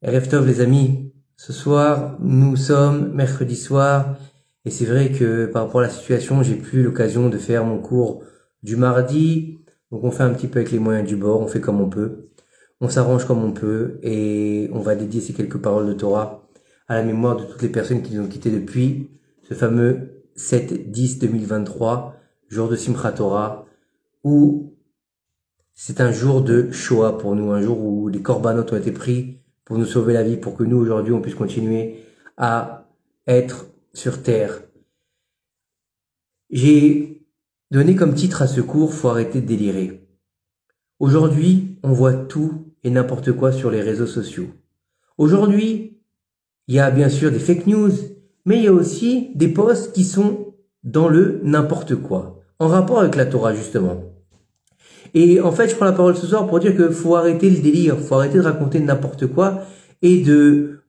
Erev Tov les amis, ce soir nous sommes mercredi soir et c'est vrai que par rapport à la situation j'ai plus l'occasion de faire mon cours du mardi, donc on fait un petit peu avec les moyens du bord, on fait comme on peut, on s'arrange comme on peut et on va dédier ces quelques paroles de Torah à la mémoire de toutes les personnes qui nous ont quittés depuis ce fameux 7-10-2023, jour de Simchat Torah, où c'est un jour de Shoah pour nous, un jour où les corbanotes ont été pris pour nous sauver la vie, pour que nous, aujourd'hui, on puisse continuer à être sur Terre. J'ai donné comme titre à ce cours, faut arrêter de délirer. Aujourd'hui, on voit tout et n'importe quoi sur les réseaux sociaux. Aujourd'hui, il y a bien sûr des fake news, mais il y a aussi des posts qui sont dans le n'importe quoi, en rapport avec la Torah, justement. Et en fait, je prends la parole ce soir pour dire que faut arrêter le délire, faut arrêter de raconter n'importe quoi et de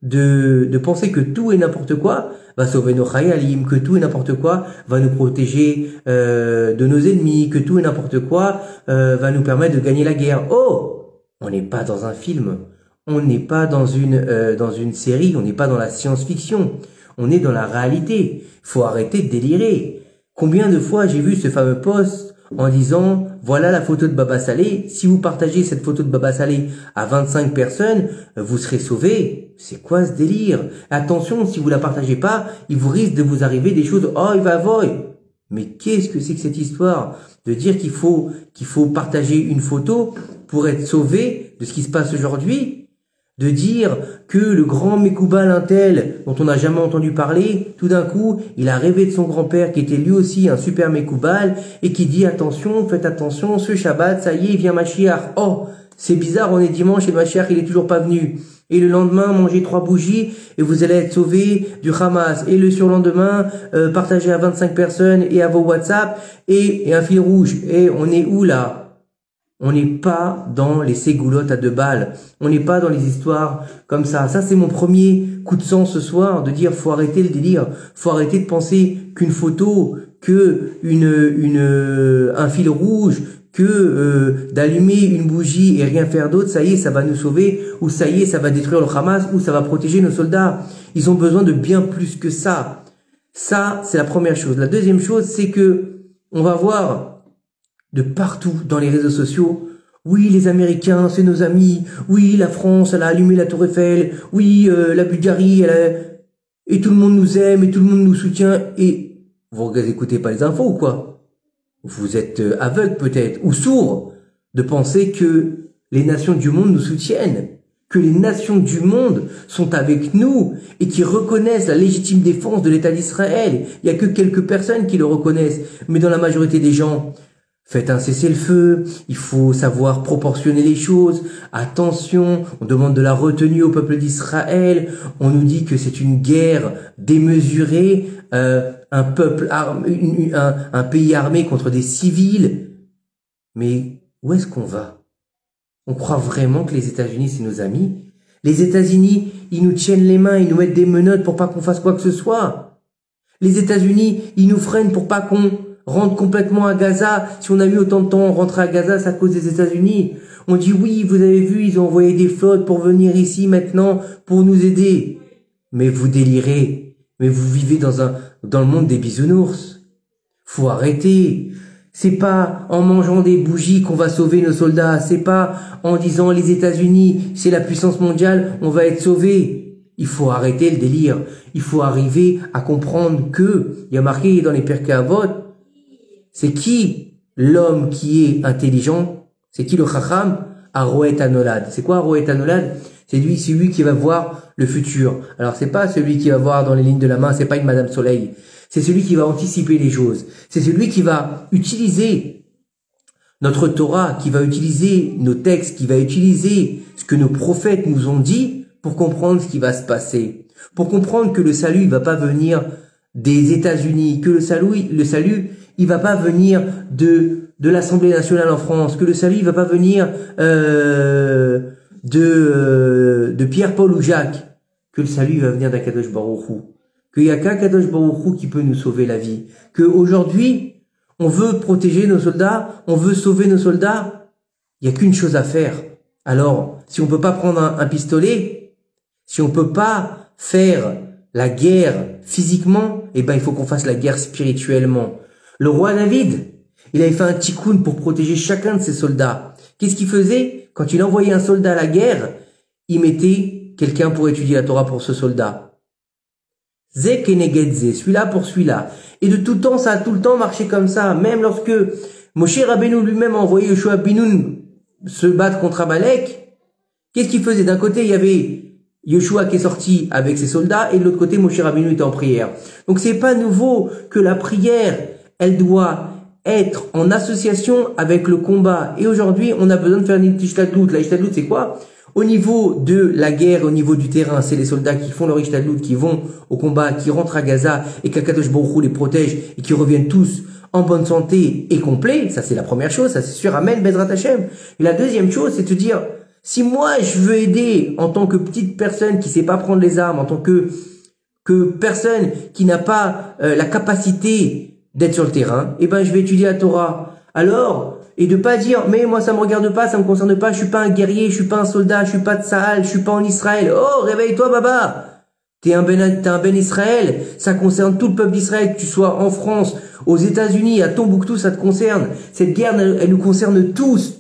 penser que tout et n'importe quoi va sauver nos chayalim, que tout et n'importe quoi va nous protéger de nos ennemis, que tout et n'importe quoi va nous permettre de gagner la guerre. Oh, on n'est pas dans un film, on n'est pas dans une série, on n'est pas dans la science-fiction, on est dans la réalité. Faut arrêter de délirer. Combien de fois j'ai vu ce fameux post en disant voilà la photo de Baba Saleh, si vous partagez cette photo de Baba Saleh à 25 personnes, vous serez sauvés. C'est quoi ce délire? Attention, si vous la partagez pas, il vous risque de vous arriver des choses, oh il va voy. Mais qu'est-ce que c'est que cette histoire de dire qu'il faut partager une photo pour être sauvé de ce qui se passe aujourd'hui? De dire que le grand Mekoubal Intel, dont on n'a jamais entendu parler, tout d'un coup, il a rêvé de son grand-père qui était lui aussi un super Mekoubal et qui dit attention, faites attention, ce Shabbat, ça y est, vient Mashiach. Oh, c'est bizarre, on est dimanche et Mashiach, il est toujours pas venu. Et le lendemain, mangez 3 bougies et vous allez être sauvés du Hamas. Et le surlendemain, partagez à 25 personnes et à vos WhatsApp et un fil rouge. Et on est où là? On n'est pas dans les ségoulottes à 2 balles. On n'est pas dans les histoires comme ça. Ça, c'est mon premier coup de sang ce soir, de dire faut arrêter le délire. Faut arrêter de penser qu'une photo, que un fil rouge, que d'allumer une bougie et rien faire d'autre, ça y est, ça va nous sauver, ou ça y est, ça va détruire le Hamas, ou ça va protéger nos soldats. Ils ont besoin de bien plus que ça. Ça, c'est la première chose. La deuxième chose, c'est que on va voir de partout dans les réseaux sociaux, oui les Américains c'est nos amis, oui la France elle a allumé la Tour Eiffel, oui la Bulgarie et tout le monde nous aime et tout le monde nous soutient, et vous écoutez pas les infos ou quoi? Vous êtes aveugle peut-être ou sourd de penser que les nations du monde nous soutiennent, que les nations du monde sont avec nous et qui reconnaissent la légitime défense de l'État d'Israël. Il y a que quelques personnes qui le reconnaissent, mais dans la majorité des gens, faites un cessez-le-feu, il faut savoir proportionner les choses, attention, on demande de la retenue au peuple d'Israël, on nous dit que c'est une guerre démesurée, un peuple armé, un pays armé contre des civils. Mais où est-ce qu'on va? On croit vraiment que les États-Unis c'est nos amis? Les États-Unis, ils nous tiennent les mains, ils nous mettent des menottes pour pas qu'on fasse quoi que ce soit. Les États-Unis, ils nous freinent pour pas qu'on rentre complètement à Gaza. Si on a mis autant de temps à rentrer à Gaza, c'est à cause des États-Unis. On dit oui, vous avez vu, ils ont envoyé des flottes pour venir ici maintenant pour nous aider. Mais vous délirez. Mais vous vivez dans le monde des bisounours. Faut arrêter. C'est pas en mangeant des bougies qu'on va sauver nos soldats. C'est pas en disant les États-Unis, c'est la puissance mondiale, on va être sauvés. Il faut arrêter le délire. Il faut arriver à comprendre que, il y a marqué dans les Pirkei Avot, c'est qui l'homme qui est intelligent? C'est qui le chacham? Aroet Anolad. C'est quoi Aroet Anolad? C'est lui qui va voir le futur. Alors c'est pas celui qui va voir dans les lignes de la main, c'est pas une Madame Soleil. C'est celui qui va anticiper les choses. C'est celui qui va utiliser notre Torah, qui va utiliser nos textes, qui va utiliser ce que nos prophètes nous ont dit pour comprendre ce qui va se passer. Pour comprendre que le salut ne va pas venir des États-Unis, que le salut il va pas venir de l'Assemblée nationale en France, que le salut il va pas venir de Pierre, Paul ou Jacques, que le salut il va venir d'Akadosh Baruch Hu, qu'il y a qu'un Kadosh Baruch Hu qui peut nous sauver la vie, que aujourd'hui on veut protéger nos soldats, on veut sauver nos soldats, il y a qu'une chose à faire. Alors si on peut pas prendre un pistolet, Si on peut pas faire la guerre physiquement, eh ben il faut qu'on fasse la guerre spirituellement. Le roi David, il avait fait un tikkun pour protéger chacun de ses soldats. Qu'est-ce qu'il faisait? Quand il envoyait un soldat à la guerre, il mettait quelqu'un pour étudier la Torah pour ce soldat. Zé keneged zé, celui-là pour celui-là. Et de tout temps, ça a tout le temps marché comme ça. Même lorsque Moshe Rabbeinu lui-même a envoyé Yoshua bin Nun se battre contre Amalek, qu'est-ce qu'il faisait? D'un côté, il y avait Yoshua qui est sorti avec ses soldats et de l'autre côté, Moshe Rabbeinu était en prière. Donc c'est pas nouveau que la prière, elle doit être en association avec le combat. Et aujourd'hui, on a besoin de faire une ishtadlout. La ishtadlout, c'est quoi? Au niveau de la guerre, au niveau du terrain, c'est les soldats qui font leur ishtadlout, qui vont au combat, qui rentrent à Gaza et qu'Akadosh Baruch Hu les protège et qui reviennent tous en bonne santé et complets. Ça, c'est la première chose. Ça, c'est sûr. Amen, Bezrat Hashem. Et la deuxième chose, c'est de dire, si moi, je veux aider en tant que petite personne qui sait pas prendre les armes, en tant que personne qui n'a pas la capacité d'être sur le terrain, eh ben, je vais étudier la Torah. Alors, et de pas dire, mais moi, ça me regarde pas, ça me concerne pas, je suis pas un guerrier, je suis pas un soldat, je suis pas de Sahel, je suis pas en Israël. Oh, réveille-toi, Baba! T'es un ben Israël, ça concerne tout le peuple d'Israël, que tu sois en France, aux États-Unis, à Tombouctou, ça te concerne. Cette guerre, elle nous concerne tous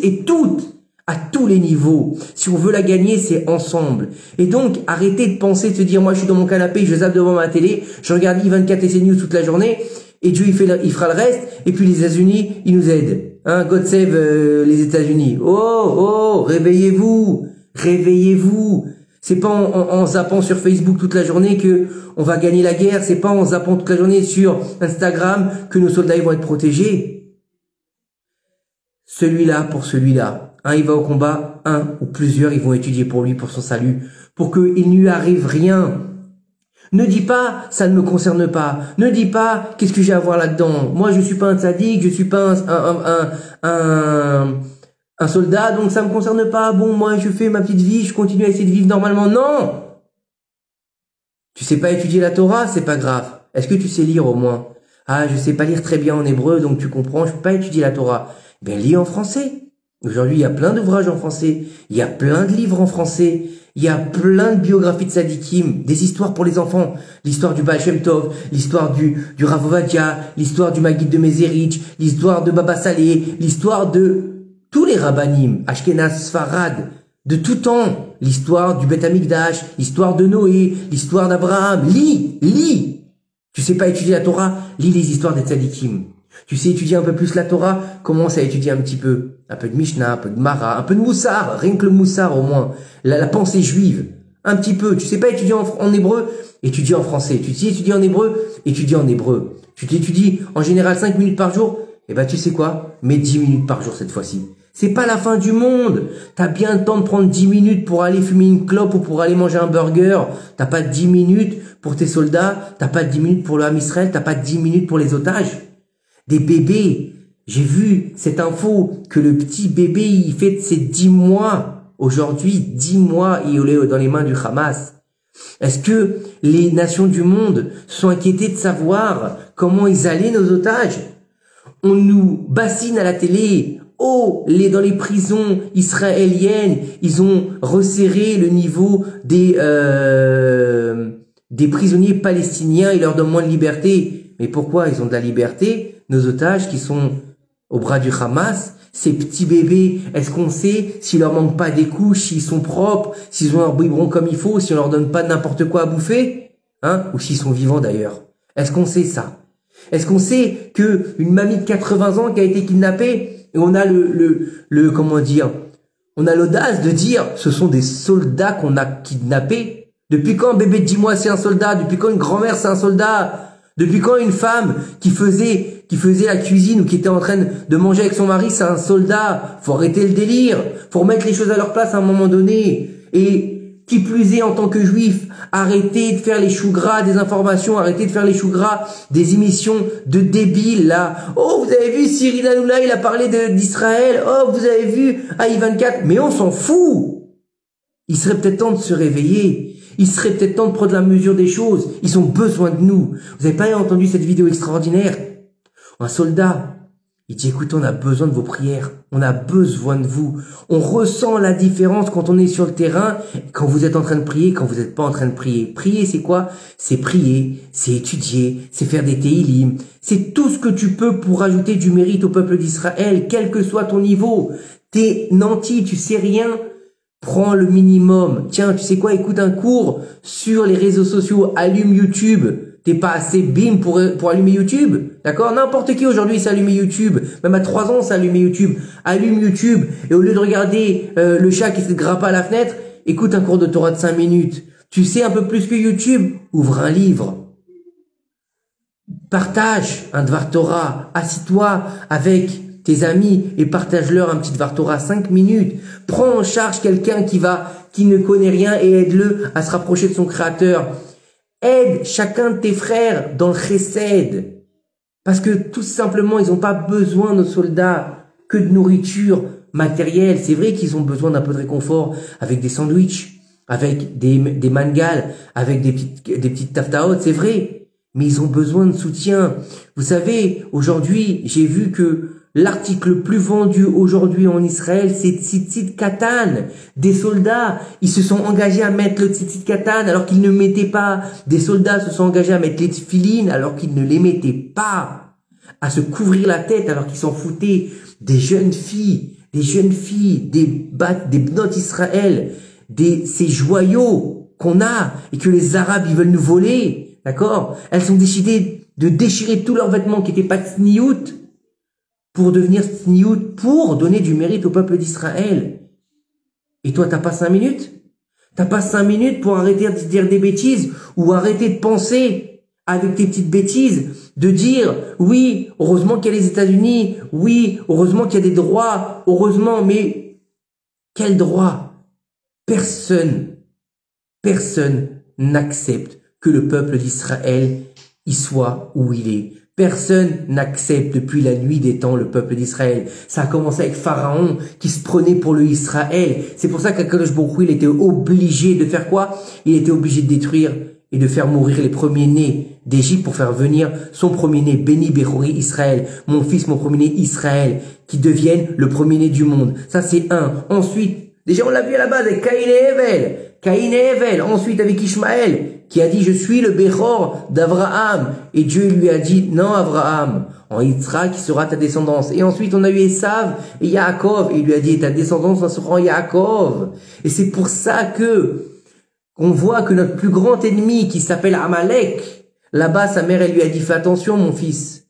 et toutes, à tous les niveaux. Si on veut la gagner, c'est ensemble. Et donc, arrêtez de penser, de se dire, moi, je suis dans mon canapé, je zappe devant ma télé, je regarde I24 et CNews toute la journée, et Dieu, il fera le reste, et puis les États-Unis, ils nous aident. Hein, God save les États-Unis. Oh, réveillez-vous, réveillez-vous. C'est pas en zappant sur Facebook toute la journée que on va gagner la guerre. C'est pas en zappant toute la journée sur Instagram que nos soldats ils vont être protégés. Celui-là pour celui-là. Un, il va au combat. Un ou plusieurs, ils vont étudier pour lui, pour son salut, pour qu'il ne lui arrive rien. Ne dis pas, ça ne me concerne pas. Ne dis pas, qu'est-ce que j'ai à voir là-dedans? Moi, je suis pas un tzaddik, je suis pas un soldat, donc ça me concerne pas. Bon, moi, je fais ma petite vie, je continue à essayer de vivre normalement. Non! Tu sais pas étudier la Torah, c'est pas grave. Est-ce que tu sais lire au moins? Ah, je sais pas lire très bien en hébreu, donc tu comprends, je peux pas étudier la Torah. Ben, lis en français. Aujourd'hui, il y a plein d'ouvrages en français. Il y a plein de livres en français. Il y a plein de biographies de Sadikim, des histoires pour les enfants. L'histoire du Baal Shem Tov, l'histoire du Rav Ovadia, l'histoire du Maguid de Mezerich, l'histoire de Baba Saleh, l'histoire de tous les rabbanim, Ashkenaz, Sfarad, de tout temps. L'histoire du Beth Amikdash, l'histoire de Noé, l'histoire d'Abraham. Lis. Tu sais pas étudier la Torah? Lis les histoires des Tzadikim. Tu sais étudier un peu plus la Torah? Commence à étudier un petit peu. Un peu de Mishnah, un peu de Mara, un peu de Moussar, rien que le Moussar au moins. La pensée juive. Un petit peu. Tu sais pas étudier en hébreu? Étudie en français. Tu sais étudier en hébreu? Étudie en hébreu. Tu t'étudies en général 5 minutes par jour? Eh ben tu sais quoi? Mets 10 minutes par jour cette fois-ci. C'est pas la fin du monde. T'as bien le temps de prendre 10 minutes pour aller fumer une clope ou pour aller manger un burger. T'as pas 10 minutes pour tes soldats. T'as pas 10 minutes pour le Ham Israël. T'as pas 10 minutes pour les otages. Des bébés. J'ai vu cette info que le petit bébé, il fête ses 10 mois. Aujourd'hui, 10 mois, il est dans les mains du Hamas. Est-ce que les nations du monde sont inquiétées de savoir comment ils allaient nos otages? On nous bassine à la télé. Oh, dans les prisons israéliennes, ils ont resserré le niveau des prisonniers palestiniens. Ils leur donnent moins de liberté. Mais pourquoi ils ont de la liberté? Nos otages qui sont au bras du Hamas, ces petits bébés, est-ce qu'on sait s'il leur manque pas des couches, s'ils sont propres, s'ils ont un biberon comme il faut, si on leur donne pas n'importe quoi à bouffer, hein, ou s'ils sont vivants d'ailleurs? Est-ce qu'on sait ça? Est-ce qu'on sait que une mamie de 80 ans qui a été kidnappée, et on a comment dire, on a l'audace de dire, ce sont des soldats qu'on a kidnappés? Depuis quand un bébé de 10 mois c'est un soldat? Depuis quand une grand-mère c'est un soldat? Depuis quand une femme qui faisait la cuisine ou qui était en train de manger avec son mari, c'est un soldat? Faut arrêter le délire. Faut remettre les choses à leur place à un moment donné. Et qui plus est, en tant que juif, arrêtez de faire les choux gras des informations, arrêtez de faire les choux gras des émissions de débiles, là. Oh, vous avez vu Cyril Hanouna, il a parlé d'Israël. Oh, vous avez vu AI24. Mais on s'en fout. Il serait peut-être temps de se réveiller. Il serait peut-être temps de prendre la mesure des choses. Ils ont besoin de nous. Vous n'avez pas entendu cette vidéo extraordinaire? Un soldat, Il dit, écoute, on a besoin de vos prières. On a besoin de vous. On ressent la différence quand on est sur le terrain, quand vous êtes en train de prier, quand vous n'êtes pas en train de prier. Prier, c'est quoi? C'est prier, c'est étudier, c'est faire des téhilim. C'est tout ce que tu peux pour ajouter du mérite au peuple d'Israël, quel que soit ton niveau. T'es nanti, tu sais rien. Prends le minimum. Tiens, tu sais quoi? Écoute un cours sur les réseaux sociaux. Allume YouTube. T'es pas assez bim pour allumer YouTube. D'accord? N'importe qui aujourd'hui s'est allumé YouTube. Même à 3 ans, s'est allumé YouTube. Allume YouTube. Et au lieu de regarder le chat qui se grappe à la fenêtre, écoute un cours de Torah de 5 minutes. Tu sais un peu plus que YouTube? Ouvre un livre. Partage un Dvar Torah. Assis-toi avec tes amis et partage-leur un petit Dvar Torah 5 minutes. Prends en charge quelqu'un qui ne connaît rien et aide-le à se rapprocher de son créateur. Aide chacun de tes frères dans le chesed. Parce que tout simplement, ils n'ont pas besoin, nos soldats, que de nourriture matérielle. C'est vrai qu'ils ont besoin d'un peu de réconfort avec des sandwichs, avec des mangals, avec des petites taftaot, c'est vrai. Mais ils ont besoin de soutien. Vous savez, aujourd'hui, j'ai vu que l'article le plus vendu aujourd'hui en Israël, c'est Tzitzit Katan. Des soldats, ils se sont engagés à mettre le Tzitzit Katan alors qu'ils ne mettaient pas. Des soldats se sont engagés à mettre les tefilines alors qu'ils ne les mettaient pas. À se couvrir la tête alors qu'ils s'en foutaient. Des jeunes filles, des bnot Israël, ces joyaux qu'on a et que les Arabes ils veulent nous voler. D'accord? Elles ont décidé de déchirer tous leurs vêtements qui n'étaient pas tsniout pour devenir tsniout, pour donner du mérite au peuple d'Israël. Et toi, t'as pas 5 minutes? T'as pas 5 minutes pour arrêter de dire des bêtises ou arrêter de penser avec tes petites bêtises, de dire, oui, heureusement qu'il y a les États-Unis, oui, heureusement qu'il y a des droits, heureusement, mais quel droit? Personne n'accepte que le peuple d'Israël y soit où il est. Personne n'accepte depuis la nuit des temps le peuple d'Israël. Ça a commencé avec Pharaon qui se prenait pour le Israël. C'est pour ça qu'Akadosh Baruch Hu, il était obligé de faire quoi? Il était obligé de détruire et de faire mourir les premiers-nés d'Égypte pour faire venir son premier-né, Béni Bechori Israël, mon fils, mon premier-né Israël, qui devienne le premier-né du monde. Ça c'est un. Ensuite, déjà on l'a vu à la base avec Caïn et Hevel. Caïn et Hevel. Ensuite avec Ishmaël, qui a dit, je suis le Bechor d'Abraham. Et Dieu lui a dit, non Abraham, en Yitzhak qui sera ta descendance. Et ensuite on a eu Esav et Yaakov. Et il lui a dit, ta descendance sera en Yaakov. Et c'est pour ça qu'on voit que notre plus grand ennemi, qui s'appelle Amalek, là-bas sa mère elle lui a dit, fais attention mon fils.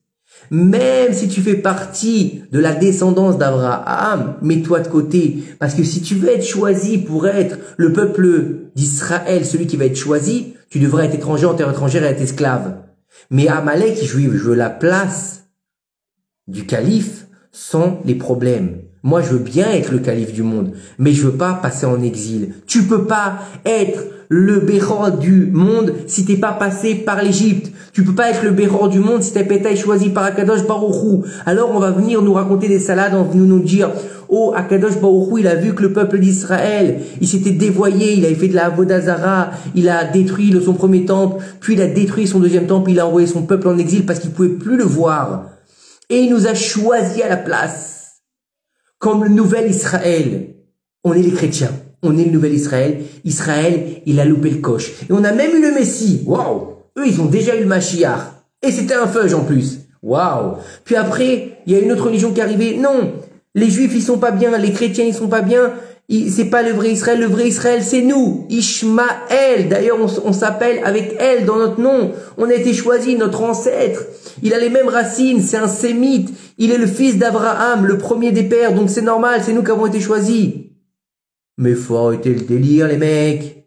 Même si tu fais partie de la descendance d'Abraham, mets-toi de côté. Parce que si tu veux être choisi pour être le peuple d'Israël, celui qui va être choisi, tu devrais être étranger en terre étrangère et être esclave. Mais Amalek, il joue la place du calife sans les problèmes. Moi, je veux bien être le calife du monde, mais je veux pas passer en exil. Tu peux pas être le Bechor du monde si t'es pas passé par l'Égypte. Tu peux pas être le Bechor du monde si t'as pas été choisi par Akadosh Baruch Hu. Alors on va venir nous raconter des salades, on va nous dire, oh, Akadosh Baruch Hu, il a vu que le peuple d'Israël, il s'était dévoyé, il avait fait de la Avodah Zara, il a détruit son premier temple, puis il a détruit son deuxième temple, il a envoyé son peuple en exil parce qu'il pouvait plus le voir. Et il nous a choisi à la place. Comme le nouvel Israël. On est les chrétiens. On est le nouvel Israël. Israël, il a loupé le coche. Et on a même eu le Messie. Waouh! Eux, ils ont déjà eu le Mashiach. Et c'était un feuge en plus. Waouh! Puis après, il y a une autre religion qui est arrivée. Non! Les Juifs, ils sont pas bien. Les chrétiens, ils sont pas bien. C'est pas le vrai Israël. Le vrai Israël, c'est nous. Ishmaël. D'ailleurs, on s'appelle avec elle dans notre nom. On a été choisi, notre ancêtre. Il a les mêmes racines. C'est un sémite. Il est le fils d'Abraham, le premier des pères. Donc c'est normal. C'est nous qui avons été choisis. Mais faut arrêter le délire, les mecs.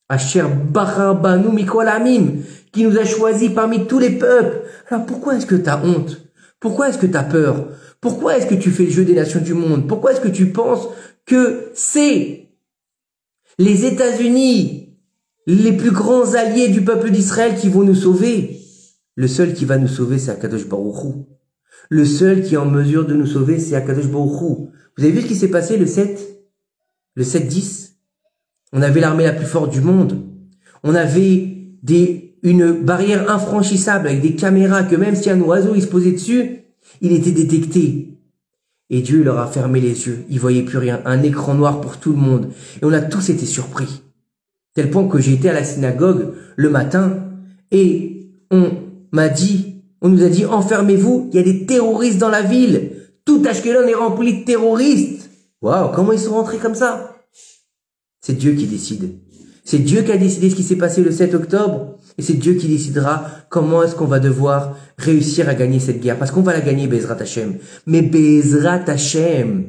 Asher Barabanu Mikol Amim, qui nous a choisis parmi tous les peuples. Alors pourquoi est-ce que t'as honte? Pourquoi est-ce que t'as peur? Pourquoi est-ce que tu fais le jeu des nations du monde? Pourquoi est-ce que tu penses que c'est les États-Unis, les plus grands alliés du peuple d'Israël qui vont nous sauver? Le seul qui va nous sauver, c'est Akadosh Baruch Hu. Le seul qui est en mesure de nous sauver, c'est Akadosh Baruch Hu. Vous avez vu ce qui s'est passé le 7-10? On avait l'armée la plus forte du monde. On avait une barrière infranchissable avec des caméras que même si un oiseau il se posait dessus, Il était détecté. Et Dieu leur a fermé les yeux. Ils voyaient plus rien. Un écran noir pour tout le monde. Et on a tous été surpris. Tel point que j'ai été à la synagogue le matin et on nous a dit, enfermez-vous, il y a des terroristes dans la ville. Tout Ashkelon est rempli de terroristes. Waouh, comment ils sont rentrés comme ça? C'est Dieu qui décide. C'est Dieu qui a décidé ce qui s'est passé le 7 octobre. Et c'est Dieu qui décidera comment est-ce qu'on va devoir réussir à gagner cette guerre. Parce qu'on va la gagner, Bezrat Hashem. Mais Bezrat Hashem,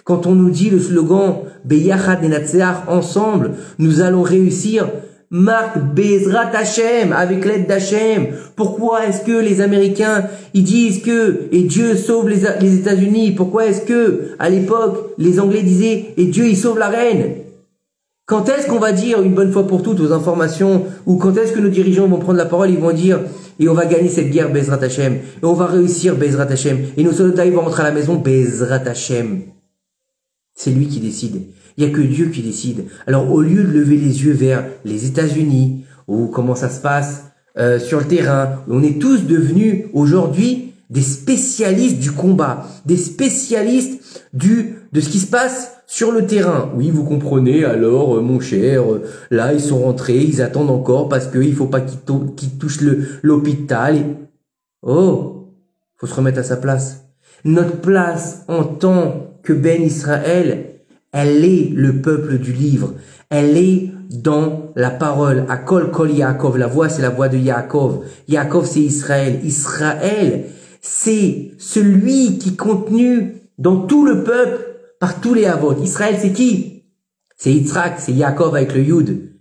quand on nous dit le slogan Beyachad Nenatzeach, ensemble, nous allons réussir, marque Bezrat Hashem, avec l'aide d'Hashem. Pourquoi est-ce que les Américains, ils disent que, et Dieu sauve les États-Unis? Pourquoi est-ce que, à l'époque, les Anglais disaient, et Dieu, il sauve la reine? Quand est-ce qu'on va dire une bonne fois pour toutes aux informations, ou quand est-ce que nos dirigeants vont prendre la parole, ils vont dire, et on va gagner cette guerre, Bezrat Hashem, et on va réussir, Bezrat Hashem, et nos soldats, ils vont rentrer à la maison, Bezrat Hashem. C'est lui qui décide. Il n'y a que Dieu qui décide. Alors, au lieu de lever les yeux vers les États-Unis, ou comment ça se passe sur le terrain, on est tous devenus aujourd'hui des spécialistes du combat, des spécialistes de ce qui se passe sur le terrain. Oui, vous comprenez, alors, mon cher, là, ils sont rentrés, ils attendent encore parce qu'il faut pas qu'ils touchent l'hôpital. Oh, faut se remettre à sa place. Notre place en tant que Ben Israël, elle est le peuple du livre. Elle est dans la parole. Akol kol Yaakov. La voix, c'est la voix de Yaakov. Yaakov, c'est Israël. Israël, c'est celui qui est contenu dans tout le peuple par tous les avot. Israël, c'est qui? C'est Yitzhak, c'est Yaakov avec le Yud.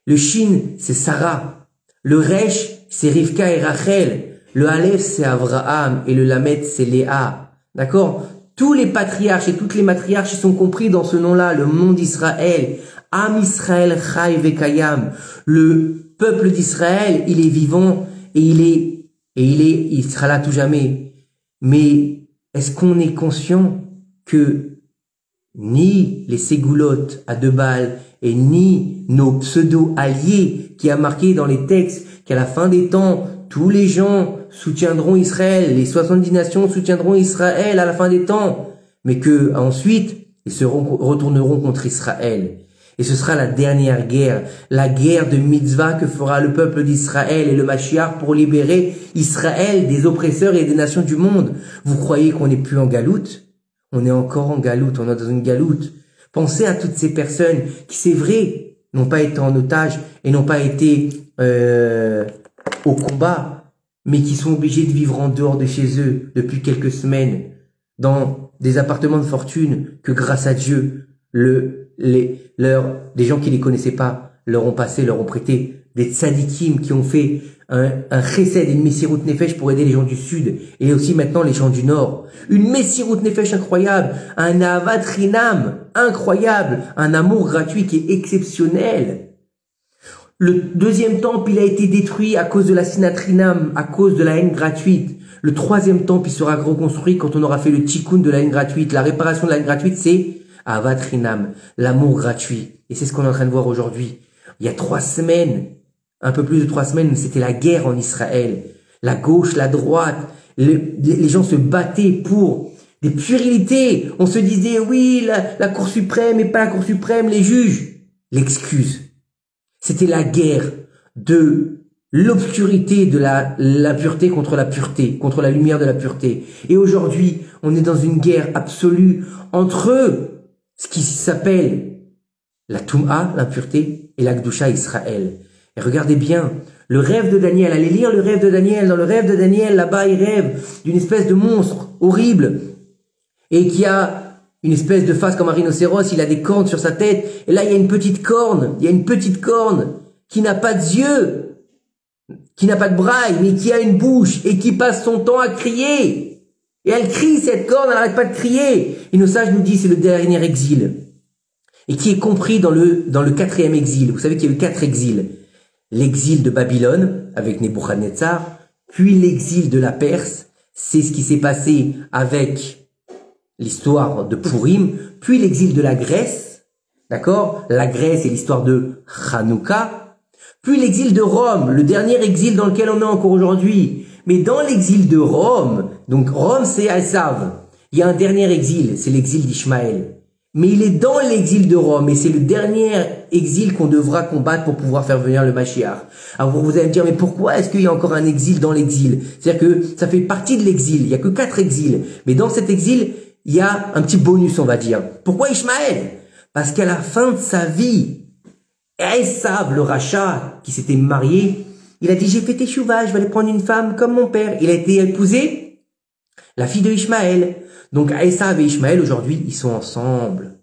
Le Shin, c'est Sarah. Le Resh, c'est Rivka et Rachel. Le Aleph, c'est Avraham. Et le Lamed, c'est Léa. D'accord? Tous les patriarches et toutes les matriarches sont compris dans ce nom-là, le nom d'Israël. Am Israël Chai Vekayam. Le peuple d'Israël, il est vivant et il sera là tout jamais. Mais est-ce qu'on est conscient que ni les ségoulottes à 2 balles et ni nos pseudo-alliés qui a marqué dans les textes qu'à la fin des temps, tous les gens soutiendront Israël, les 70 nations soutiendront Israël à la fin des temps, mais que ensuite ils se retourneront contre Israël. Et ce sera la dernière guerre, la guerre de mitzvah que fera le peuple d'Israël et le Mashiach pour libérer Israël des oppresseurs et des nations du monde. Vous croyez qu'on n'est plus en galoute? On est encore en galoute, on est dans une galoute. Pensez à toutes ces personnes qui, c'est vrai, n'ont pas été en otage et n'ont pas été au combat, mais qui sont obligés de vivre en dehors de chez eux depuis quelques semaines, dans des appartements de fortune que grâce à Dieu, des gens qui les connaissaient pas leur ont passé, leur ont prêté, des tzadikim qui ont fait un chesed et une messirut nefesh pour aider les gens du sud et aussi maintenant les gens du nord. Une messirut nefesh incroyable, un avat chinam incroyable, un amour gratuit qui est exceptionnel. Le deuxième temple, il a été détruit à cause de la sinatrinam, à cause de la haine gratuite. Le troisième temple, il sera reconstruit quand on aura fait le tikkun de la haine gratuite. La réparation de la haine gratuite, c'est avat chinam, l'amour gratuit. Et c'est ce qu'on est en train de voir aujourd'hui. Il y a 3 semaines, un peu plus de 3 semaines, c'était la guerre en Israël. La gauche, la droite, les gens se battaient pour des puérilités. On se disait, oui, la Cour suprême et pas la Cour suprême, les juges. L'excuse. C'était la guerre de l'obscurité de la pureté contre la pureté, contre la lumière de la pureté. Et aujourd'hui, on est dans une guerre absolue entre ce qui s'appelle la Toum'a, l'impureté, et la Gdusha, Israël. Et regardez bien, le rêve de Daniel, allez lire le rêve de Daniel. Dans le rêve de Daniel, là-bas, il rêve d'une espèce de monstre horrible et qui a une espèce de face comme un rhinocéros, il a des cornes sur sa tête. Et là, il y a une petite corne qui n'a pas d'yeux, qui n'a pas de braille, mais qui a une bouche et qui passe son temps à crier. Et elle crie, cette corne, elle n'arrête pas de crier. Et nos sages nous disent, c'est le dernier exil. Et qui est compris dans le 4e exil. Vous savez qu'il y a eu 4 exils. L'exil de Babylone, avec Nebuchadnezzar, puis l'exil de la Perse, c'est ce qui s'est passé avec l'histoire de Purim, puis l'exil de la Grèce, d'accord? La Grèce et l'histoire de Hanouka, puis l'exil de Rome, le dernier exil dans lequel on est encore aujourd'hui. Mais dans l'exil de Rome, Donc Rome, c'est Esav. Il y a un dernier exil, c'est l'exil d'Ishmaël. Mais il est dans l'exil de Rome et c'est le dernier exil qu'on devra combattre pour pouvoir faire venir le Mashiach. Alors vous allez me dire, mais pourquoi est-ce qu'il y a encore un exil dans l'exil? C'est-à-dire que ça fait partie de l'exil, il y a que 4 exils. Mais dans cet exil, il y a un petit bonus, on va dire. Pourquoi Ishmaël? Parce qu'à la fin de sa vie, Esav, le rachat, qui s'était marié, il a dit, j'ai fait teshuva, je vais aller prendre une femme comme mon père. Il a été épousé la fille de Ishmaël. Donc Esav et Ishmaël, aujourd'hui, ils sont ensemble.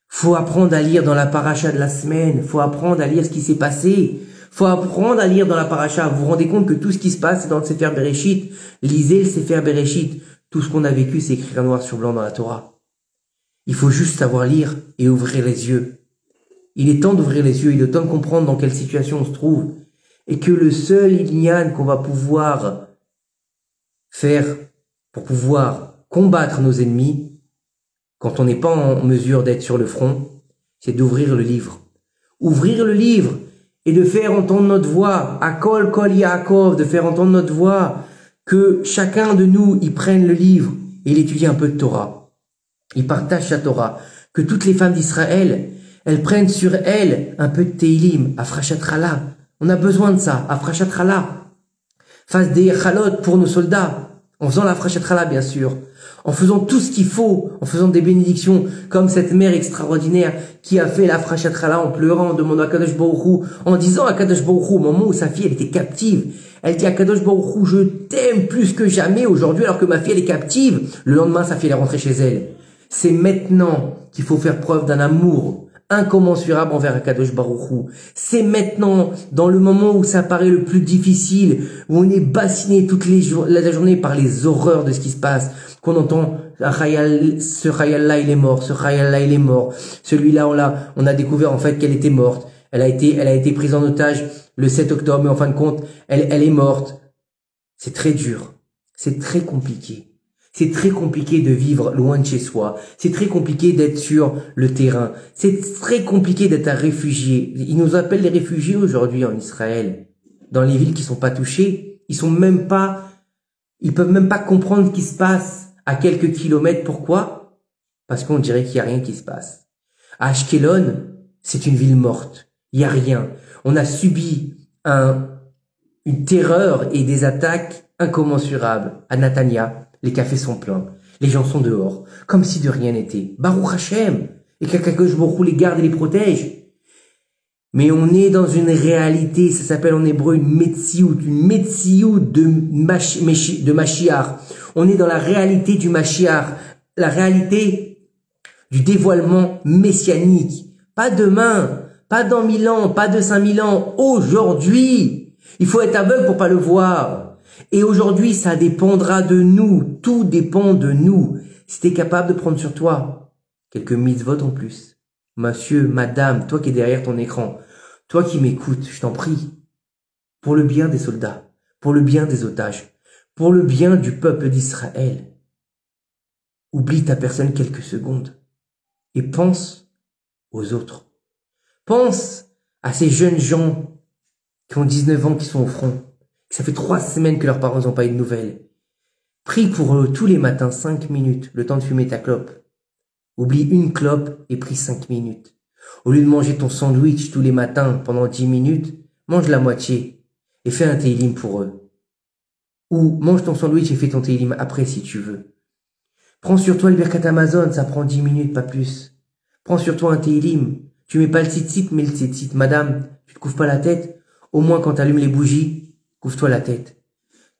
Faut apprendre à lire dans la paracha de la semaine. Faut apprendre à lire ce qui s'est passé. Faut apprendre à lire dans la paracha. Vous vous rendez compte que tout ce qui se passe, c'est dans le Sefer Bereshit. Lisez le Sefer Bereshit. Tout ce qu'on a vécu, c'est écrit noir sur blanc dans la Torah. Il faut juste savoir lire et ouvrir les yeux. Il est temps d'ouvrir les yeux. Il est temps de comprendre dans quelle situation on se trouve. Et que le seul Inyan qu'on va pouvoir faire pour pouvoir combattre nos ennemis, quand on n'est pas en mesure d'être sur le front, c'est d'ouvrir le livre. Ouvrir le livre et de faire entendre notre voix, Akol Kol Yaakov, de faire entendre notre voix, que chacun de nous y prenne le livre et il étudie un peu de Torah. Il partage sa Torah. Que toutes les femmes d'Israël, elles prennent sur elles un peu de Teilim, Afrashat Chala. On a besoin de ça, Afrashat Chala. Fasse des chalot pour nos soldats, en faisant la Afrashat Chala bien sûr. En faisant tout ce qu'il faut, en faisant des bénédictions, comme cette mère extraordinaire qui a fait la Afrashat Chala en pleurant, en demandant à Kadosh Baruch Hu, en disant à Kadosh Baruch Hu, au moment où sa fille elle était captive, elle dit à Kadosh Baruch Hu, je t'aime plus que jamais aujourd'hui alors que ma fille elle est captive. Le lendemain, sa fille elle est rentrée chez elle. C'est maintenant qu'il faut faire preuve d'un amour incommensurable envers Akadosh Baruch Hu. C'est maintenant, dans le moment où ça paraît le plus difficile, où on est bassiné toute la journée par les horreurs de ce qui se passe, qu'on entend ce Chayal-là il est mort, ce Chayal-là il est mort, celui-là on a découvert en fait qu'elle était morte, elle a été prise en otage le 7 octobre, mais en fin de compte, elle est morte. C'est très dur, c'est très compliqué. C'est très compliqué de vivre loin de chez soi. C'est très compliqué d'être sur le terrain. C'est très compliqué d'être un réfugié. Ils nous appellent les réfugiés aujourd'hui en Israël. Dans les villes qui sont pas touchées, ils peuvent même pas comprendre ce qui se passe à quelques kilomètres. Pourquoi? Parce qu'on dirait qu'il y a rien qui se passe. À Ashkelon, c'est une ville morte. Il y a rien. On a subi une terreur et des attaques incommensurables. À Netanya, les cafés sont pleins, les gens sont dehors, comme si de rien n'était. Baruch Hashem, et qu'Akadosh Baruch Hu les garde et les protège. Mais on est dans une réalité, ça s'appelle en hébreu une metsiout de Mashiach. On est dans la réalité du Mashiach, la réalité du dévoilement messianique. Pas demain, pas dans 1000 ans, pas de 5000 ans, aujourd'hui. Il faut être aveugle pour pas le voir. Et aujourd'hui, ça dépendra de nous. Tout dépend de nous. Si tu es capable de prendre sur toi quelques mitzvot en plus. Monsieur, madame, toi qui es derrière ton écran, toi qui m'écoutes, je t'en prie, pour le bien des soldats, pour le bien des otages, pour le bien du peuple d'Israël, oublie ta personne quelques secondes et pense aux autres. Pense à ces jeunes gens qui ont 19 ans qui sont au front. Ça fait 3 semaines que leurs parents n'ont pas eu de nouvelles. Prie pour eux tous les matins 5 minutes, le temps de fumer ta clope. Oublie une clope et prie 5 minutes. Au lieu de manger ton sandwich tous les matins pendant 10 minutes, mange la moitié et fais un télim pour eux. Ou mange ton sandwich et fais ton télim après si tu veux. Prends sur toi le Birkat Amazon, ça prend 10 minutes, pas plus. Prends sur toi un télim. Tu mets pas le tzitzit, mais le tzitzit. Madame, tu te couvres pas la tête. Au moins quand tu allumes les bougies, couvre-toi la tête.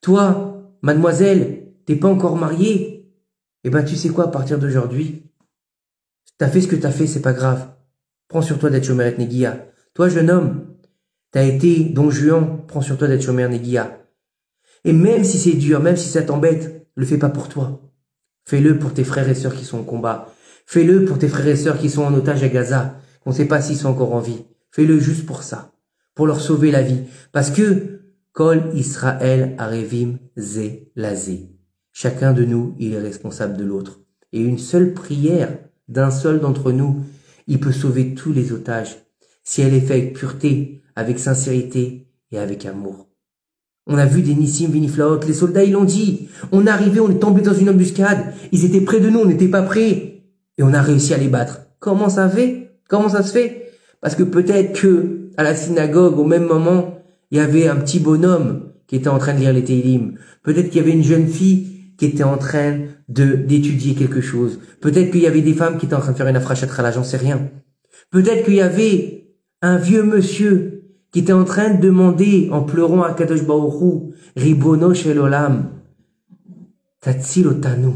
Toi, mademoiselle, t'es pas encore mariée? Eh ben, tu sais quoi, à partir d'aujourd'hui, t'as fait ce que t'as fait, c'est pas grave. Prends sur toi d'être Shomer Negia. Toi, jeune homme, t'as été Don Juan, prends sur toi d'être Shomer Negia. Et même si c'est dur, même si ça t'embête, le fais pas pour toi. Fais-le pour tes frères et sœurs qui sont au combat. Fais-le pour tes frères et sœurs qui sont en otage à Gaza, qu'on ne sait pas s'ils sont encore en vie. Fais-le juste pour ça, pour leur sauver la vie. Parce que Kol Israël Arevim Ze Lazé. Chacun de nous, il est responsable de l'autre. Et une seule prière d'un seul d'entre nous, il peut sauver tous les otages, si elle est faite avec pureté, avec sincérité et avec amour. On a vu des Nissim Viniflaot, les soldats ils l'ont dit. On est arrivé, on est tombé dans une embuscade. Ils étaient près de nous, on n'était pas prêts. Et on a réussi à les battre. Comment ça fait? Comment ça se fait? Parce que peut-être que à la synagogue, au même moment, il y avait un petit bonhomme qui était en train de lire les Tehillim. Peut-être qu'il y avait une jeune fille qui était en train d'étudier quelque chose. Peut-être qu'il y avait des femmes qui étaient en train de faire une afrachat chala, j'en sais rien. Peut-être qu'il y avait un vieux monsieur qui était en train de demander, en pleurant à Kadosh Baruch Hu, Ribono Shel Olam, Tatzil Otanu.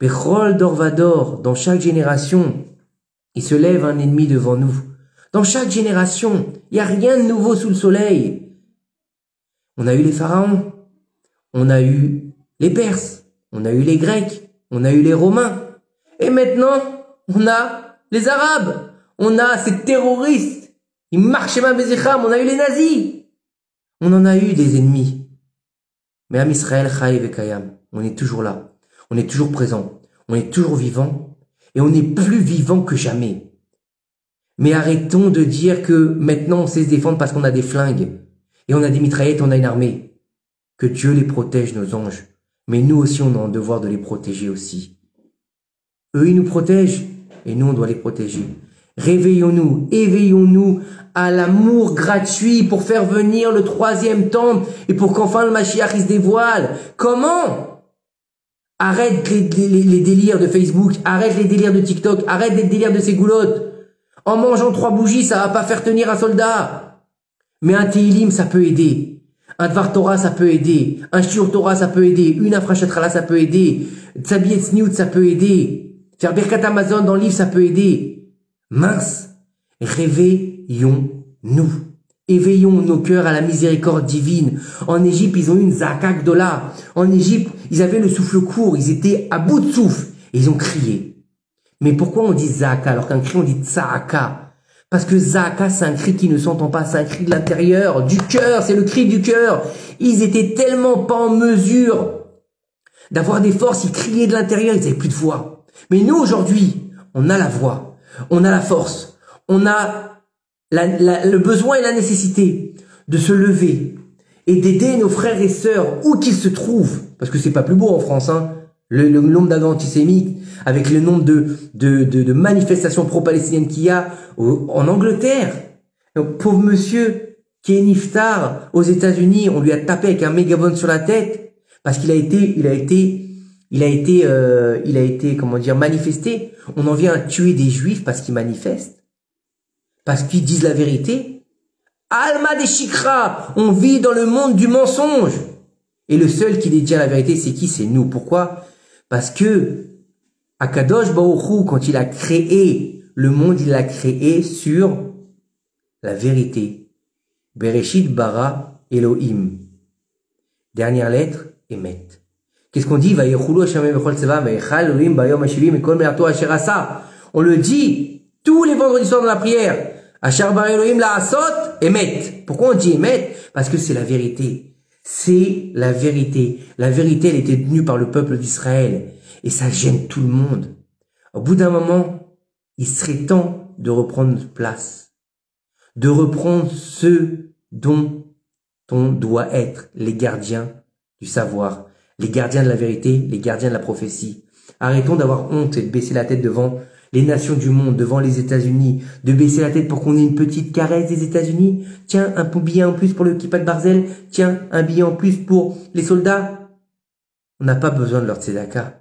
Bechol Dorvador, dans chaque génération, il se lève un ennemi devant nous. Dans chaque génération, il n'y a rien de nouveau sous le soleil. On a eu les pharaons, on a eu les Perses, on a eu les Grecs, on a eu les Romains. Et maintenant, on a les Arabes, on a ces terroristes. Ils marchaient ma Bézécham, on a eu les nazis. On en a eu des ennemis. Mais Am Israël, Chaïv et Kayam, on est toujours là. On est toujours présent. On est toujours vivant. Et on est plus vivant que jamais. Mais arrêtons de dire que maintenant on sait se défendre parce qu'on a des flingues. Et on a des mitraillettes, on a une armée. Que Dieu les protège, nos anges. Mais nous aussi, on a un devoir de les protéger aussi. Eux, ils nous protègent. Et nous, on doit les protéger. Réveillons-nous, éveillons-nous à l'amour gratuit pour faire venir le 3e temple et pour qu'enfin le Mashiach il se dévoile. Comment? Arrête les délires de Facebook, arrête les délires de TikTok, arrête les délires de ces goulottes. En mangeant 3 bougies, ça va pas faire tenir un soldat. Mais un Tehillim, ça peut aider. Un Dvar Torah, ça peut aider. Un Shiur Torah, ça peut aider. Une Afrashat Chala, ça peut aider. Tzabi et Tzniut, ça peut aider. Faire Birkat Amazon dans le livre, ça peut aider. Mince, réveillons-nous. Éveillons nos cœurs à la miséricorde divine. En Égypte, ils ont eu une Zaka Gdola. En Égypte, ils avaient le souffle court. Ils étaient à bout de souffle. Et ils ont crié. Mais pourquoi on dit Zaka alors qu'un cri, on dit Tsaaka? Parce que Zaka, c'est un cri qui ne s'entend pas. C'est un cri de l'intérieur, du cœur. C'est le cri du cœur. Ils étaient tellement pas en mesure d'avoir des forces. Ils criaient de l'intérieur. Ils n'avaient plus de voix. Mais nous, aujourd'hui, on a la voix. On a la force, on a le besoin et la nécessité de se lever et d'aider nos frères et sœurs où qu'ils se trouvent, parce que c'est pas plus beau en France, hein, le nombre d'actes antisémites, avec le nombre de manifestations pro-palestiniennes qu'il y a en Angleterre. Donc, pauvre monsieur qui est niftar aux États-Unis, on lui a tapé avec un mégaphone sur la tête parce qu'il a été comment dire, manifesté. On en vient à tuer des juifs parce qu'ils manifestent, parce qu'ils disent la vérité. Alma des Shikra, on vit dans le monde du mensonge. Et le seul qui dit la vérité, c'est qui? C'est nous. Pourquoi? Parce que Akadosh Baruch Hu, quand il a créé le monde, il l'a créé sur la vérité. Bereshit bara Elohim. Dernière lettre, Emet. Qu'est-ce qu'on dit? On le dit tous les vendredis soirs dans la prière. Pourquoi on dit Emet? Parce que c'est la vérité. C'est la vérité. La vérité, elle était tenue par le peuple d'Israël. Et ça gêne tout le monde. Au bout d'un moment, il serait temps de reprendre notre place. De reprendre ceux dont on doit être les gardiens du savoir. Les gardiens de la vérité, les gardiens de la prophétie. Arrêtons d'avoir honte et de baisser la tête devant les nations du monde, devant les États-Unis, de baisser la tête pour qu'on ait une petite caresse des États-Unis. Tiens, un billet en plus pour le Kippa de Barzel. Tiens, un billet en plus pour les soldats. On n'a pas besoin de leur tzedaka.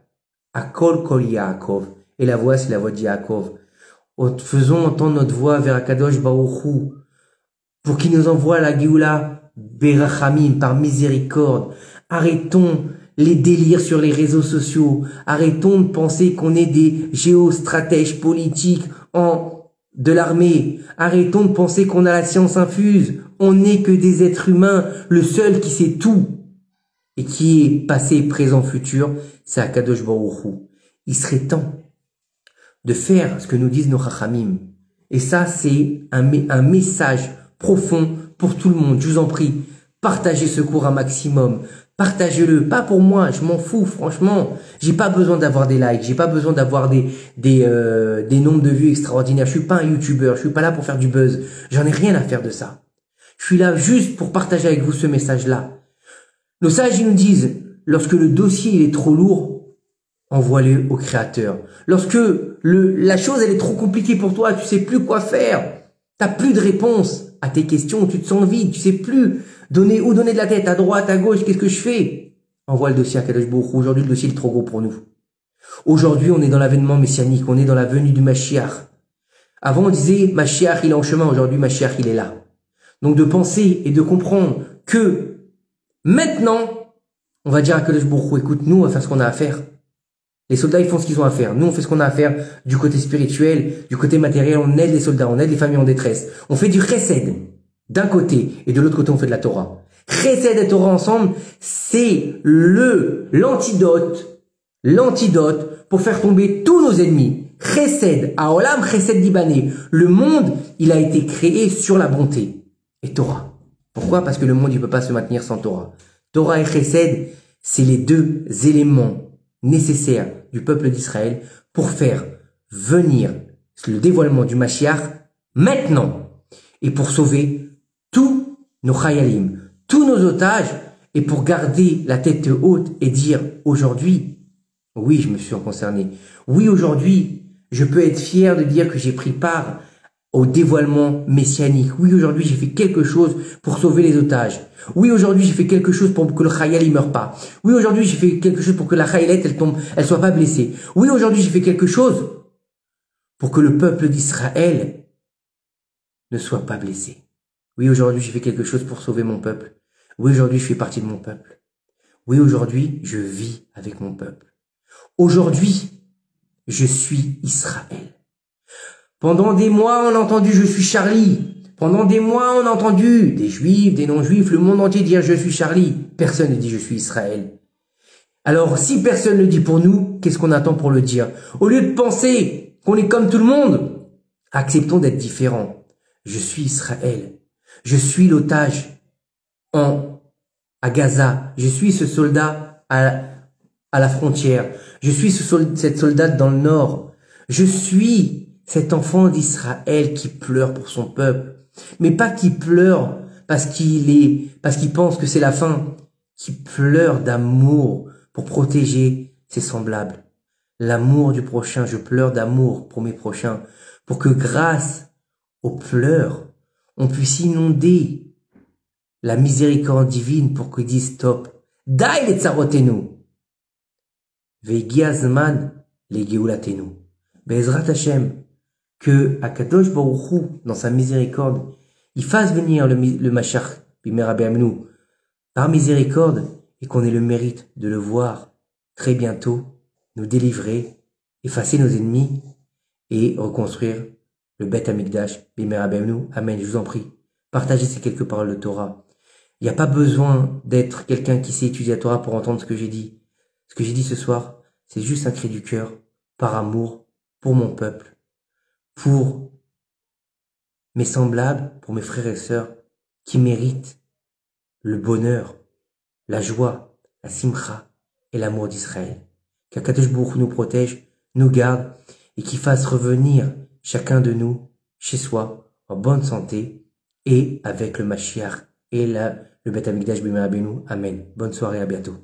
Akol kol Yaakov. Et la voix, c'est la voix de Yaakov. Faisons entendre notre voix vers Akadosh Baruch Hu pour qu'il nous envoie la Géoula Berachamim par miséricorde. Arrêtons les délires sur les réseaux sociaux. Arrêtons de penser qu'on est des géostratèges politiques de l'armée. Arrêtons de penser qu'on a la science infuse. On n'est que des êtres humains. Le seul qui sait tout et qui est passé, présent, futur, c'est Akadosh Baruch Hu. Il serait temps de faire ce que nous disent nos Chachamim. Et ça, c'est un message profond pour tout le monde. Je vous en prie, partagez ce cours un maximum. Partagez-le, pas pour moi, je m'en fous, franchement. J'ai pas besoin d'avoir des likes, j'ai pas besoin d'avoir des nombres de vues extraordinaires. Je suis pas un YouTuber, je suis pas là pour faire du buzz. J'en ai rien à faire de ça. Je suis là juste pour partager avec vous ce message-là. Nos sages, ils nous disent, lorsque le dossier il est trop lourd, envoie-le au Créateur. Lorsque la chose elle est trop compliquée pour toi, tu sais plus quoi faire, t'as plus de réponse à tes questions, tu te sens vide, tu sais plus donner de la tête, à droite, à gauche, qu'est-ce que je fais? Envoie le dossier à Kadosh Baruch Hu. Aujourd'hui, le dossier est trop gros pour nous. Aujourd'hui, on est dans l'avènement messianique, on est dans la venue du Mashiach. Avant, on disait, Mashiach, il est en chemin. Aujourd'hui, Mashiach, il est là. Donc, de penser et de comprendre que maintenant, on va dire à Kadosh Baruch Hu, écoute, nous, on va faire ce qu'on a à faire. Les soldats, ils font ce qu'ils ont à faire. Nous, on fait ce qu'on a à faire du côté spirituel, du côté matériel. On aide les soldats, on aide les familles en détresse. On fait du chesed d'un côté et de l'autre côté, on fait de la Torah. Chesed et Torah ensemble, c'est l'antidote pour faire tomber tous nos ennemis. Chesed, Haolam, Chesed Dibané. Le monde, il a été créé sur la bonté. Et Torah. Pourquoi? Parce que le monde, il peut pas se maintenir sans Torah. Torah et Chesed, c'est les deux éléments nécessaires du peuple d'Israël pour faire venir le dévoilement du Mashiach maintenant et pour sauver tous nos chayalim, tous nos otages et pour garder la tête haute et dire aujourd'hui, oui, je me suis concerné. Oui, aujourd'hui, je peux être fier de dire que j'ai pris part au dévoilement messianique. Oui, aujourd'hui, j'ai fait quelque chose pour sauver les otages. Oui, aujourd'hui, j'ai fait quelque chose pour que le chayal ne meure pas. Oui, aujourd'hui, j'ai fait quelque chose pour que la chaylette, elle soit pas blessée. Oui, aujourd'hui, j'ai fait quelque chose pour que le peuple d'Israël ne soit pas blessé. Oui, aujourd'hui, j'ai fait quelque chose pour sauver mon peuple. Oui, aujourd'hui, je fais partie de mon peuple. Oui, aujourd'hui, je vis avec mon peuple. Aujourd'hui, je suis Israël. Pendant des mois, on a entendu « je suis Charlie ». Pendant des mois, on a entendu des juifs, des non-juifs, le monde entier dire « je suis Charlie ». Personne ne dit « je suis Israël ». Alors, si personne ne le dit pour nous, qu'est-ce qu'on attend pour le dire? Au lieu de penser qu'on est comme tout le monde, acceptons d'être différents. Je suis Israël. Je suis l'otage à Gaza. Je suis ce soldat à la frontière. Je suis cette soldate dans le nord. Je suis cet enfant d'Israël qui pleure pour son peuple. Mais pas qui pleure parce qu'il pense que c'est la fin. Qui pleure d'amour pour protéger ses semblables. L'amour du prochain. Je pleure d'amour pour mes prochains. Pour que grâce aux pleurs, on puisse inonder la miséricorde divine pour qu'ils disent stop. Dai le tsarotenu. Veigi azman le geulatenu. Be'ezrat Hashem. Que Akadosh Baruch Hu, dans sa miséricorde, il fasse venir le Mashiach Bimera Be'amnu par miséricorde et qu'on ait le mérite de le voir très bientôt, nous délivrer, effacer nos ennemis et reconstruire le Beth Amikdash Bimera Be'amnu. Amen. Je vous en prie, partagez ces quelques paroles de Torah. Il n'y a pas besoin d'être quelqu'un qui sait étudier la Torah pour entendre ce que j'ai dit. Ce que j'ai dit ce soir, c'est juste un cri du cœur, par amour, pour mon peuple, pour mes semblables, pour mes frères et sœurs qui méritent le bonheur, la joie, la simcha et l'amour d'Israël. Qu'Akadosh Baruch Hu nous protège, nous garde et qu'il fasse revenir chacun de nous chez soi en bonne santé et avec le Mashiach et le Beth Amikdash Bimera Be'amnu. Amen. Bonne soirée, à bientôt.